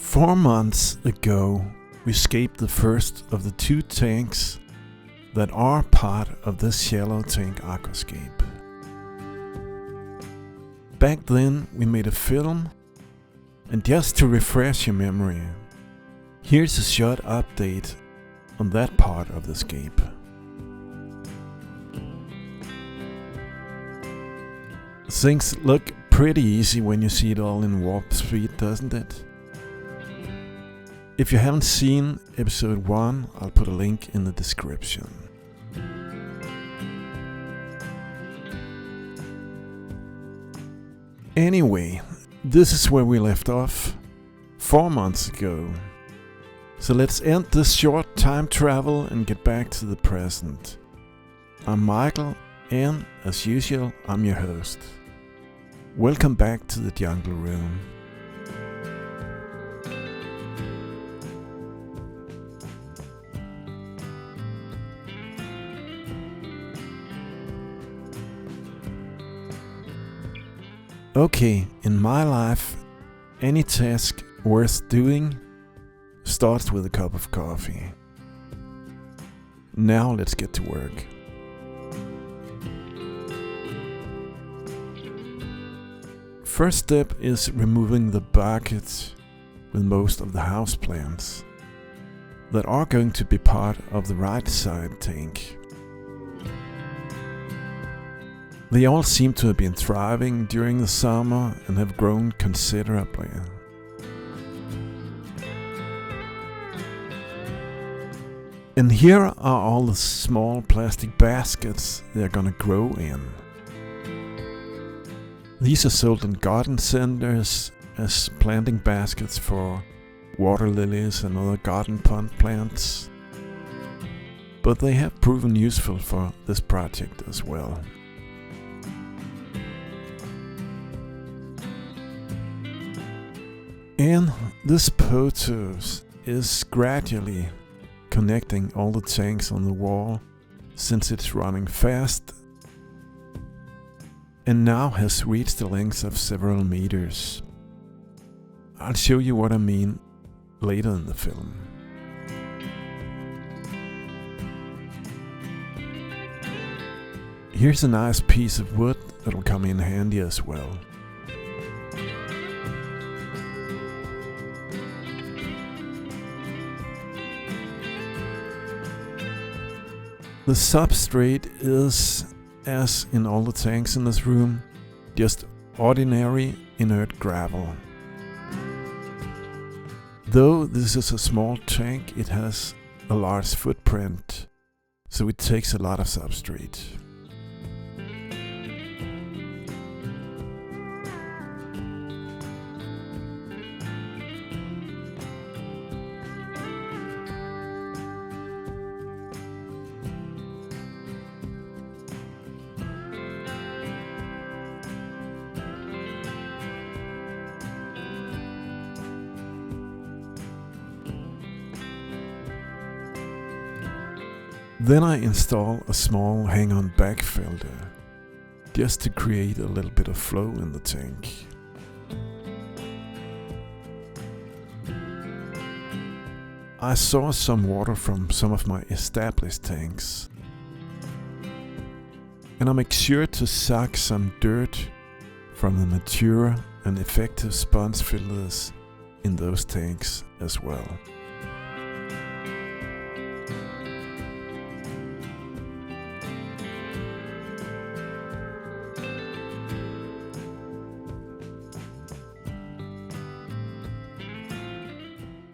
4 months ago, we scaped the first of the 2 tanks that are part of this shallow tank Aquascape. Back then, we made a film, and just to refresh your memory, here's a short update on that part of the scape. Things look pretty easy when you see it all in warp speed, doesn't it? If you haven't seen episode 1, I'll put a link in the description. Anyway, this is where we left off 4 months ago. So let's end this short time travel and get back to the present. I'm Michael, and as usual, I'm your host. Welcome back to the jungle room. Okay, in my life, any task worth doing starts with a cup of coffee. Now let's get to work. First step is removing the bucket with most of the houseplants that are going to be part of the right side tank. They all seem to have been thriving during the summer and have grown considerably. And here are all the small plastic baskets they're gonna grow in. These are sold in garden centers as planting baskets for water lilies and other garden pond plants. But they have proven useful for this project as well. And this potos is gradually connecting all the tanks on the wall since it's running fast and now has reached the length of several meters. I'll show you what I mean later in the film. Here's a nice piece of wood that'll come in handy as well. The substrate is, as in all the tanks in this room, just ordinary inert gravel. Though this is a small tank, it has a large footprint, so it takes a lot of substrate. Then I install a small hang-on back filter, just to create a little bit of flow in the tank. I saw some water from some of my established tanks, and I make sure to suck some dirt from the mature and effective sponge filters in those tanks as well.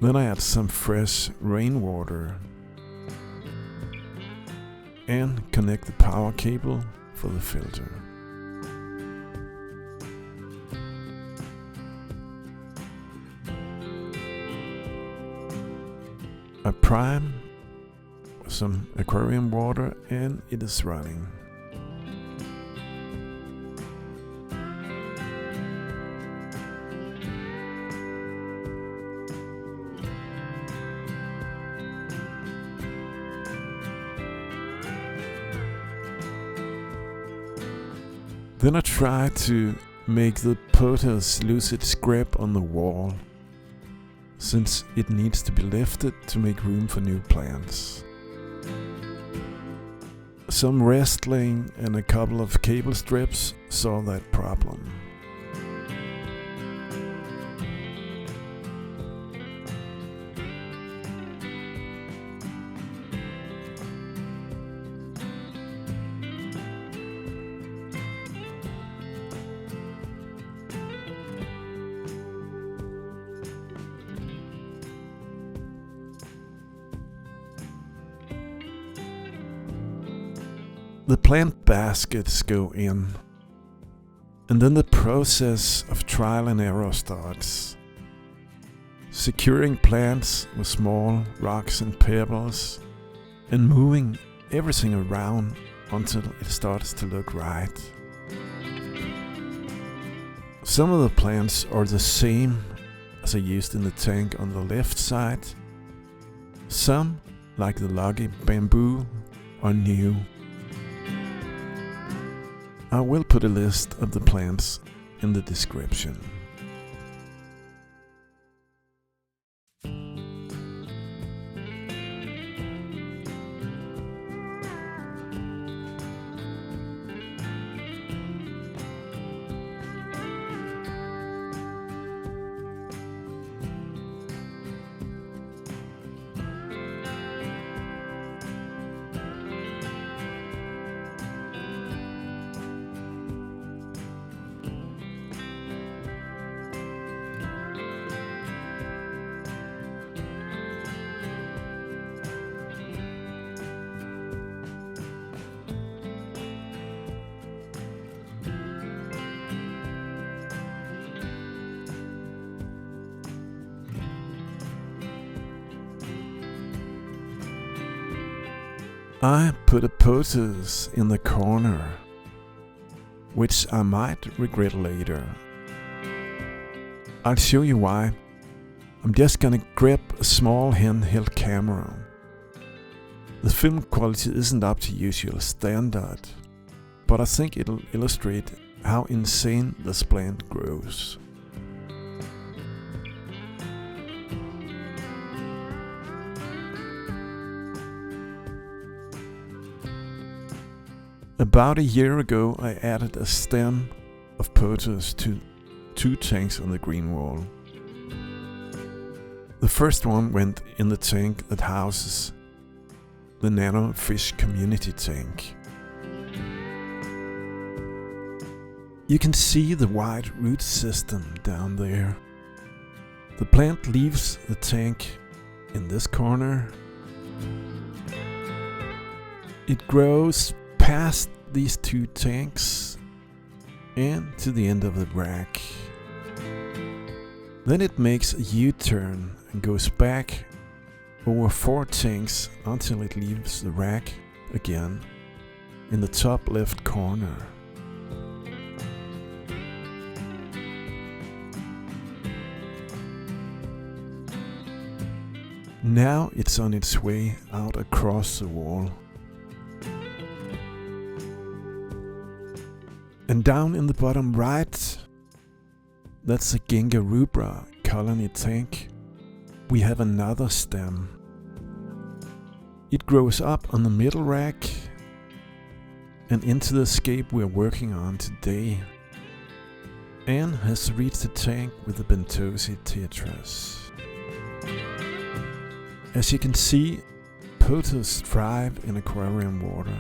Then I add some fresh rainwater and connect the power cable for the filter. I prime with some aquarium water and it is running. Then I try to make the potos lose its grip on the wall since it needs to be lifted to make room for new plants. Some wrestling and a couple of cable strips solve that problem. The plant baskets go in, and then the process of trial and error starts. Securing plants with small rocks and pebbles, and moving everything around until it starts to look right. Some of the plants are the same as I used in the tank on the left side. Some, like the lucky bamboo, are new. I will put a list of the plants in the description. I put a pothos in the corner, which I might regret later. I'll show you why. I'm just gonna grab a small handheld camera. The film quality isn't up to usual standard, but I think it'll illustrate how insane this plant grows. About a year ago, I added a stem of pothos to 2 tanks on the green wall. The first one went in the tank that houses the nano fish community tank. You can see the wide root system down there. The plant leaves the tank in this corner. It grows past these 2 tanks and to the end of the rack. Then it makes a U-turn and goes back over 4 tanks until it leaves the rack again in the top left corner. Now it's on its way out across the wall. And down in the bottom right, that's a Ginkgo rubra colony tank. We have another stem. It grows up on the middle rack and into the scape we're working on today, and has reached the tank with the Bentosi tetras. As you can see, pothos thrive in aquarium water.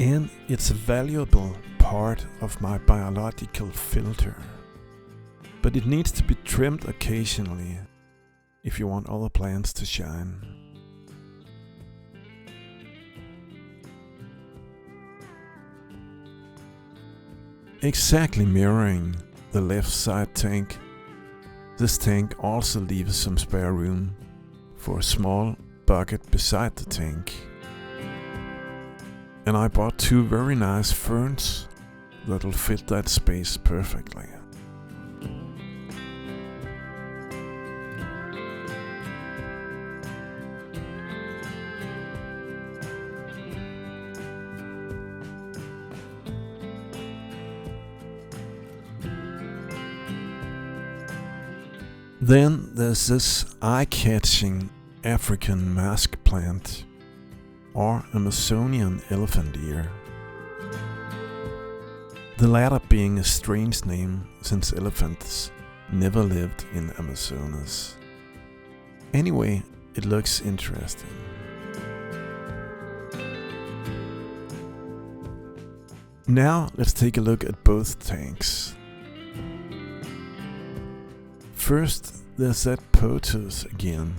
And it's a valuable part of my biological filter. But it needs to be trimmed occasionally if you want all the plants to shine. Exactly mirroring the left side tank, this tank also leaves some spare room for a small bucket beside the tank. And I bought 2 very nice ferns that'll fit that space perfectly. Then there's this eye-catching African mask plant, or Amazonian elephant ear. The latter being a strange name since elephants never lived in Amazonas. Anyway, it looks interesting. Now let's take a look at both tanks. First, there's that pothos again.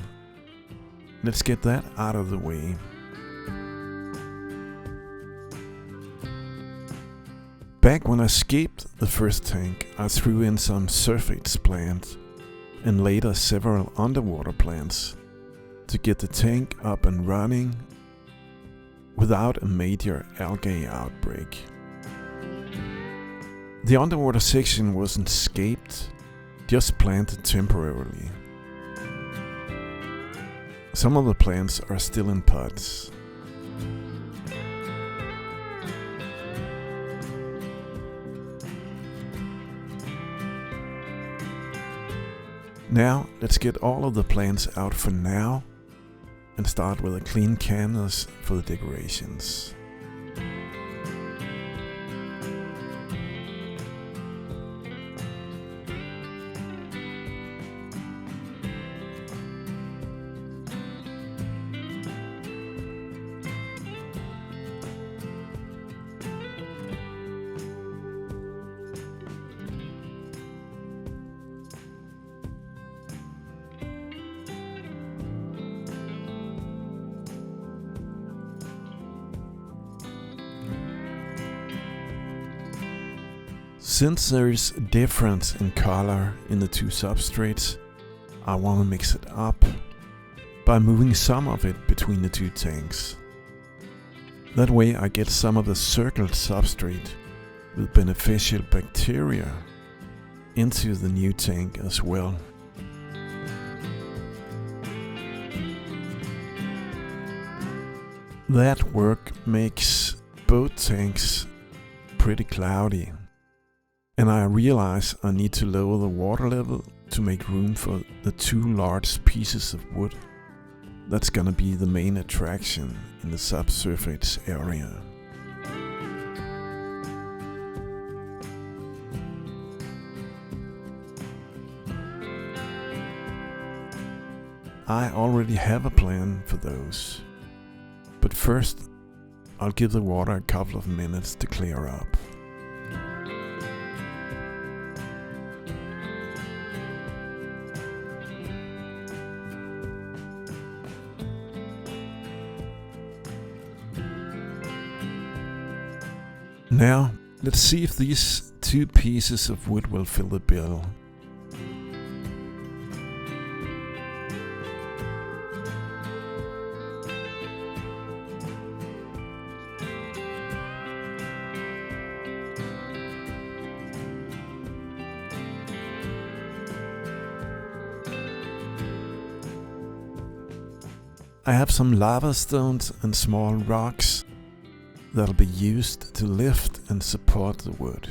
Let's get that out of the way. Back when I scaped the first tank, I threw in some surface plant and later several underwater plants to get the tank up and running without a major algae outbreak. The underwater section wasn't scaped, just planted temporarily. Some of the plants are still in pots. Now let's get all of the plants out for now and start with a clean canvas for the decorations. Since there is a difference in color in the two substrates, I want to mix it up by moving some of it between the two tanks. That way I get some of the circled substrate with beneficial bacteria into the new tank as well. That work makes both tanks pretty cloudy. And I realize I need to lower the water level to make room for the two large pieces of wood. That's gonna be the main attraction in the subsurface area. I already have a plan for those. But first, I'll give the water a couple of minutes to clear up. Now, let's see if these two pieces of wood will fill the bill. I have some lava stones and small rocks that'll be used to lift and support the wood.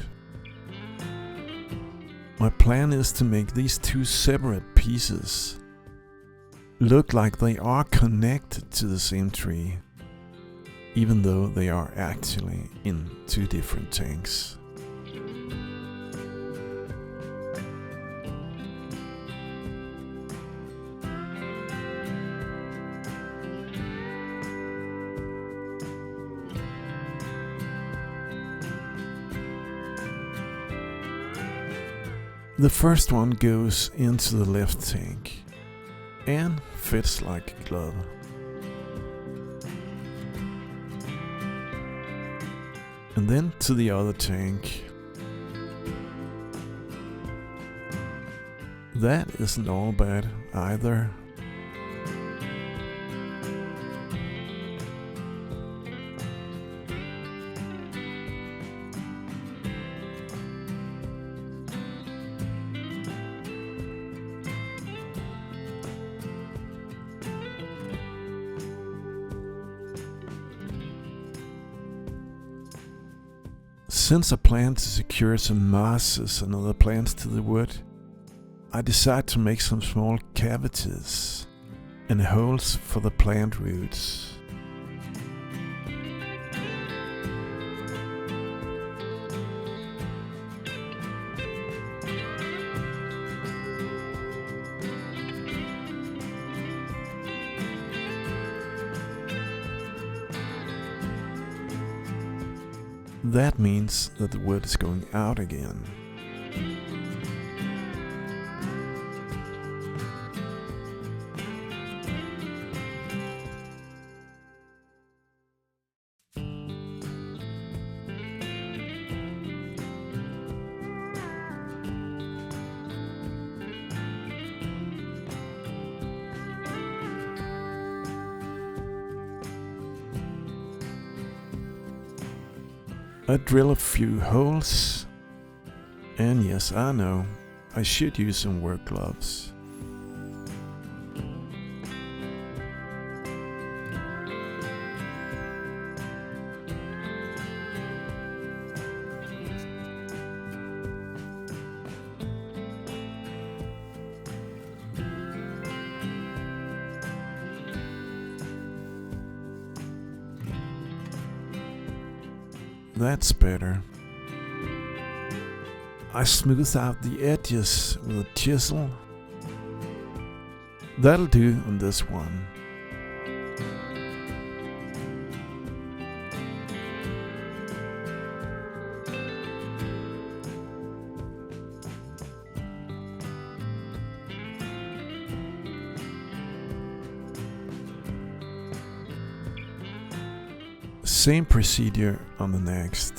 My plan is to make these two separate pieces look like they are connected to the same tree, even though they are actually in two different tanks. The first one goes into the left tank and fits like a glove. And then to the other tank. That isn't all bad either. Since I plan to secure some mosses and other plants to the wood, I decide to make some small cavities and holes for the plant roots. That means that the wood is going out again. I drill a few holes, and yes, I know, I should use some work gloves. That's better. I smooth out the edges with a chisel. That'll do on this one. Same procedure on the next.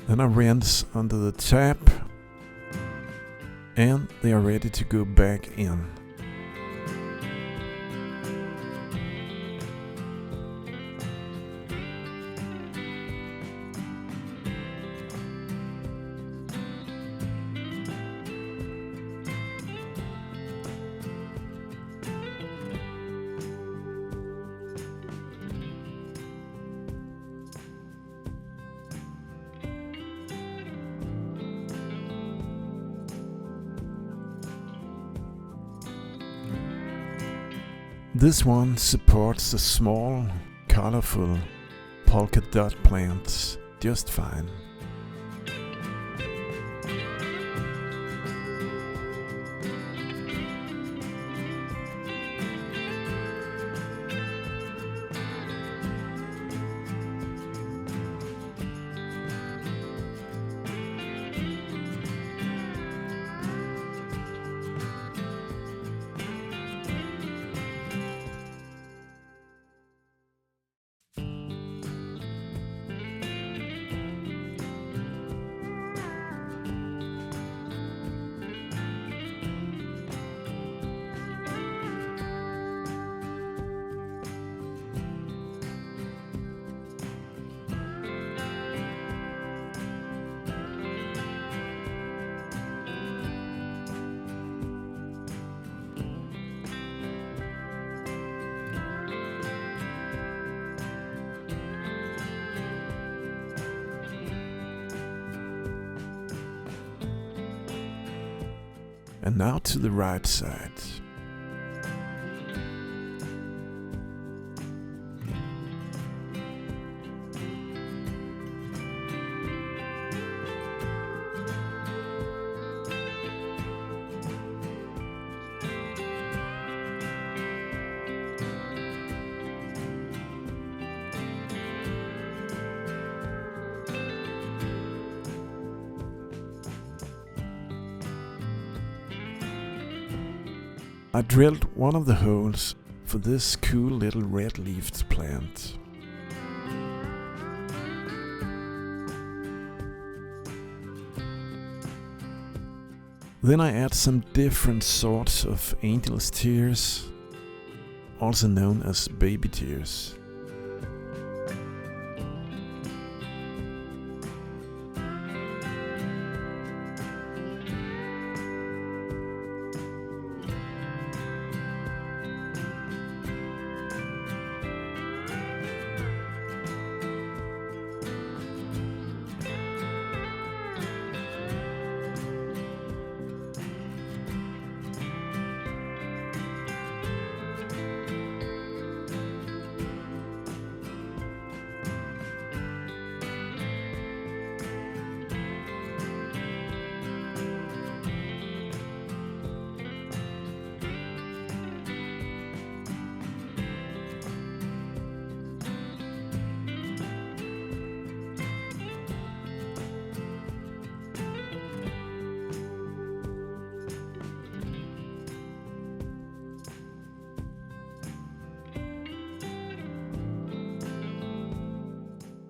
Then I rinse under the tap, and they are ready to go back in. This one supports the small, colorful polka dot plants just fine. And now to the right side. I drilled one of the holes for this cool little red-leafed plant. Then I add some different sorts of angel's tears, also known as baby tears.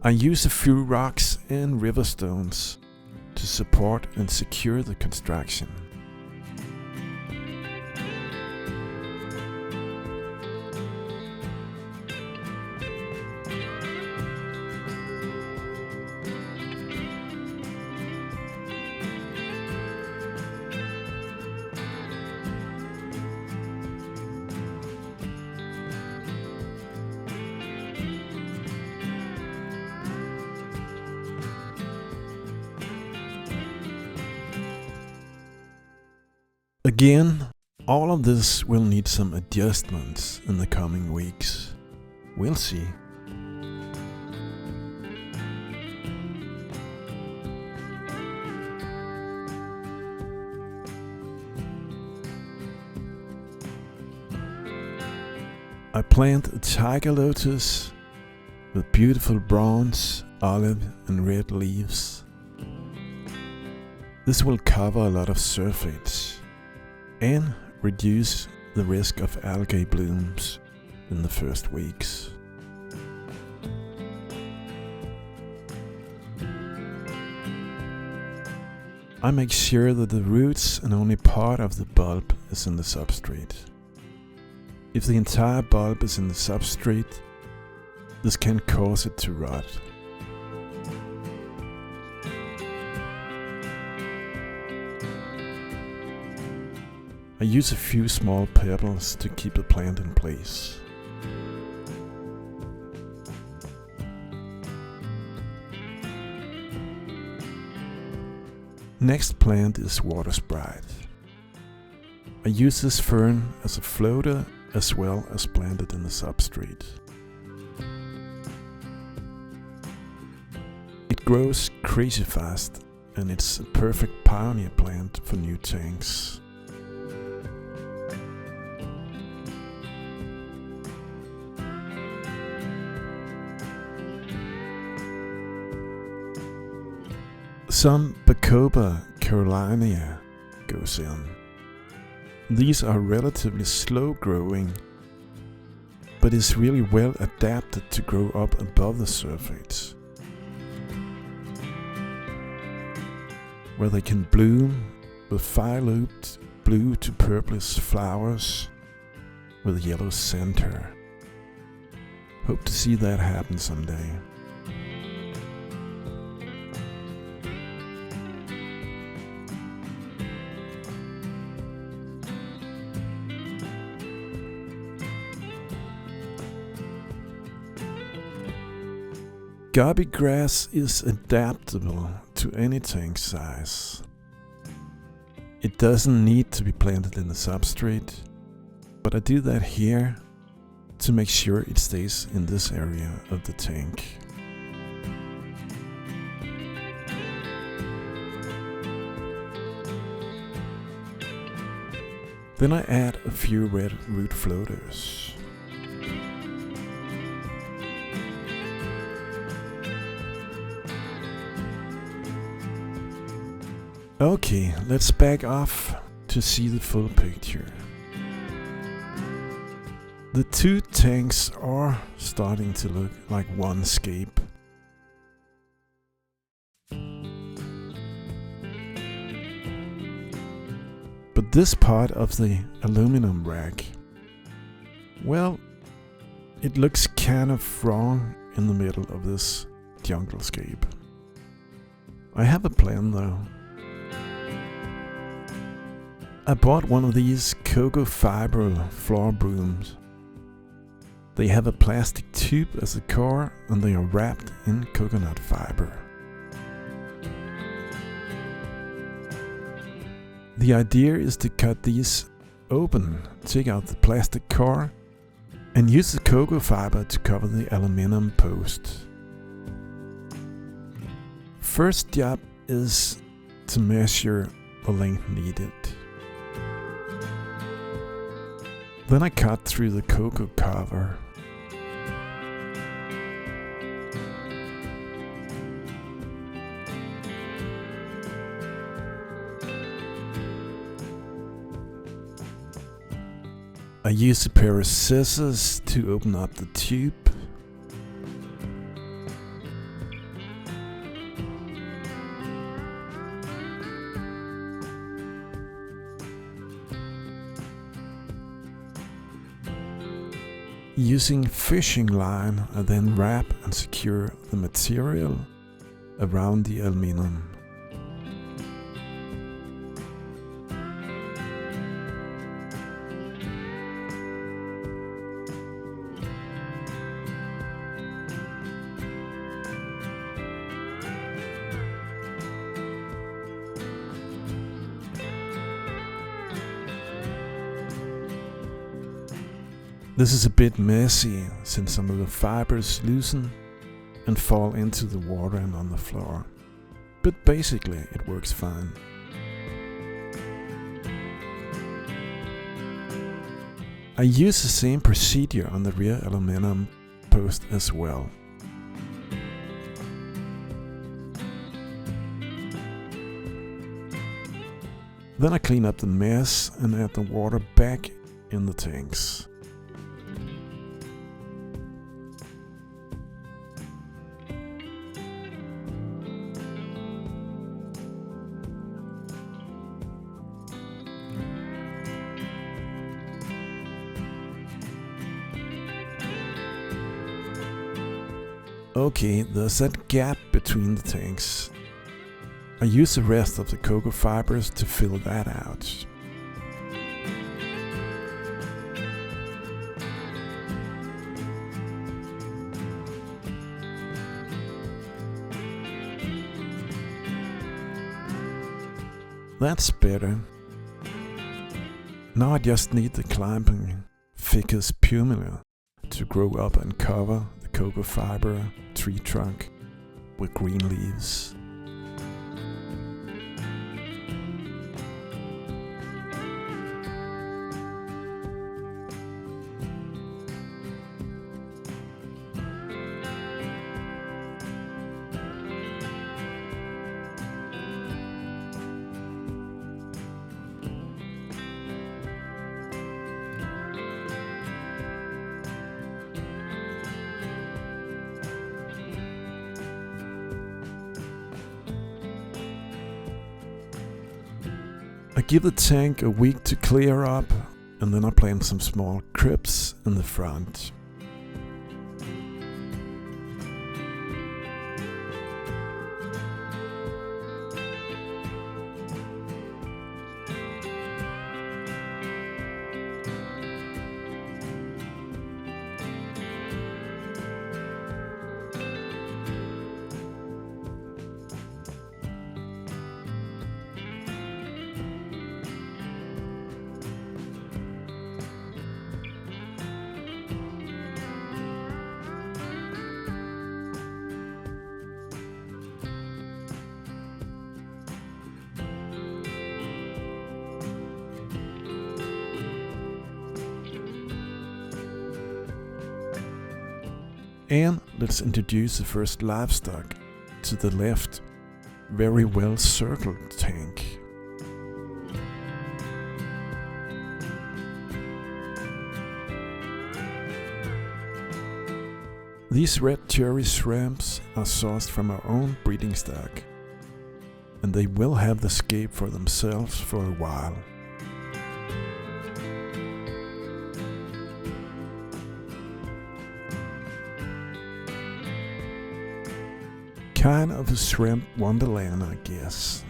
I use a few rocks and river stones to support and secure the construction. Again, all of this will need some adjustments in the coming weeks. We'll see. I plant a tiger lotus with beautiful bronze, olive and red leaves. This will cover a lot of surface and reduce the risk of algae blooms in the first weeks. I make sure that the roots and only part of the bulb is in the substrate. If the entire bulb is in the substrate, this can cause it to rot. I use a few small pebbles to keep the plant in place. Next plant is water sprite. I use this fern as a floater as well as plant it in the substrate. It grows crazy fast and it's a perfect pioneer plant for new tanks. Some Bacopa carolina goes in. These are relatively slow growing, but is really well adapted to grow up above the surface, where they can bloom with fire-looped blue to purplish flowers with yellow center. Hope to see that happen someday. Gobby grass is adaptable to any tank size. It doesn't need to be planted in the substrate, but I do that here to make sure it stays in this area of the tank. Then I add a few red root floaters. Okay, let's back off to see the full picture. The two tanks are starting to look like one scape. But this part of the aluminum rack, well, it looks kind of wrong in the middle of this jungle scape. I have a plan though. I bought one of these cocoa fiber floor brooms. They have a plastic tube as a core and they are wrapped in coconut fiber. The idea is to cut these open, take out the plastic core and use the cocoa fiber to cover the aluminum post. First job is to measure the length needed. Then I cut through the cocoa cover. I use a pair of scissors to open up the tube. Using fishing line, I then wrap and secure the material around the aluminum. This is a bit messy since some of the fibers loosen and fall into the water and on the floor, but basically it works fine. I use the same procedure on the rear aluminum post as well. Then I clean up the mess and add the water back in the tanks. Okay, there's that gap between the tanks. I use the rest of the cocoa fibers to fill that out. That's better. Now I just need the climbing ficus pumila to grow up and cover the cocoa fiber tree trunk with green leaves. I give the tank a week to clear up, and then I plant some small crypts in the front. And let's introduce the first livestock to the left, very well circled tank. These red cherry shrimps are sourced from our own breeding stock, and they will have the scape for themselves for a while. Kind of a shrimp wonderland, I guess.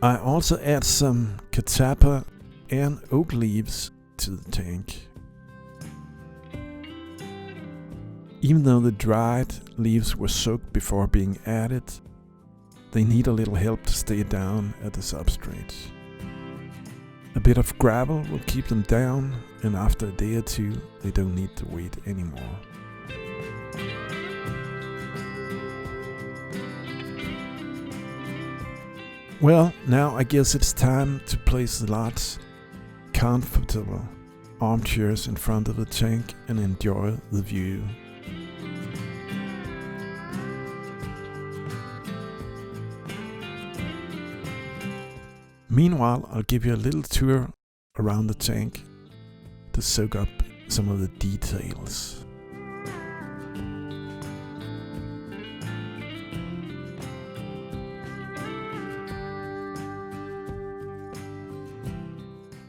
I also add some catappa and oak leaves to the tank. Even though the dried leaves were soaked before being added, they need a little help to stay down at the substrate. A bit of gravel will keep them down, and after a day or two they don't need the weight anymore. Well, now I guess it's time to place the large, comfortable armchairs in front of the tank and enjoy the view. Meanwhile, I'll give you a little tour around the tank to soak up some of the details.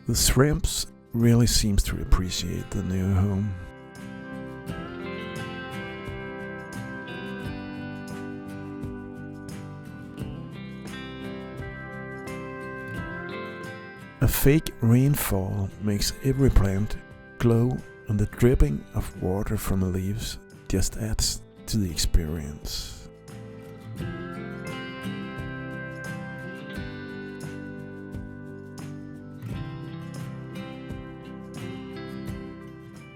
The shrimps really seems to appreciate the new home. A fake rainfall makes every plant glow, and the dripping of water from the leaves just adds to the experience.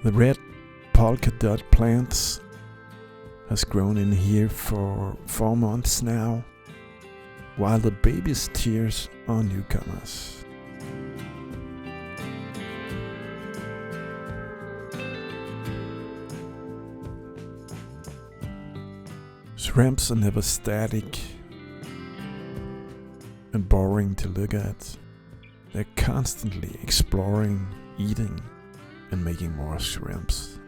The red polka dot plants has grown in here for 4 months now, while the baby's tears are newcomers. Shrimps are never static and boring to look at. They're constantly exploring, eating, and making more shrimps.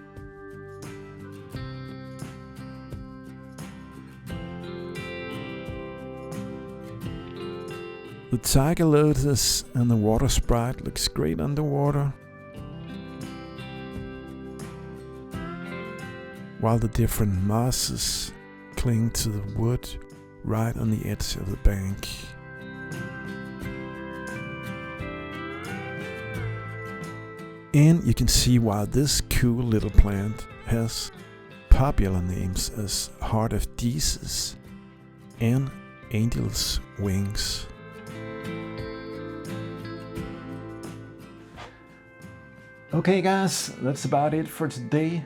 The tiger lotus and the water sprite looks great underwater, while the different mosses cling to the wood right on the edge of the bank. And you can see why this cool little plant has popular names as Heart of Jesus and Angel's Wings. Okay guys, that's about it for today.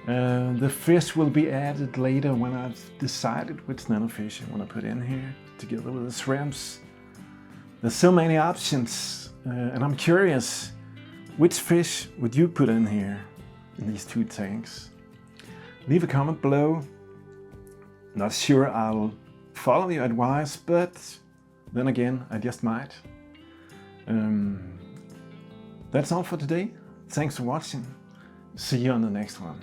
The fish will be added later when I've decided which nanofish I want to put in here together with the shrimps. There's so many options, and I'm curious, which fish would you put in here in these 2 tanks? Leave a comment below. Not sure I'll follow your advice, but then again, I just might. That's all for today. Thanks for watching. See you on the next one.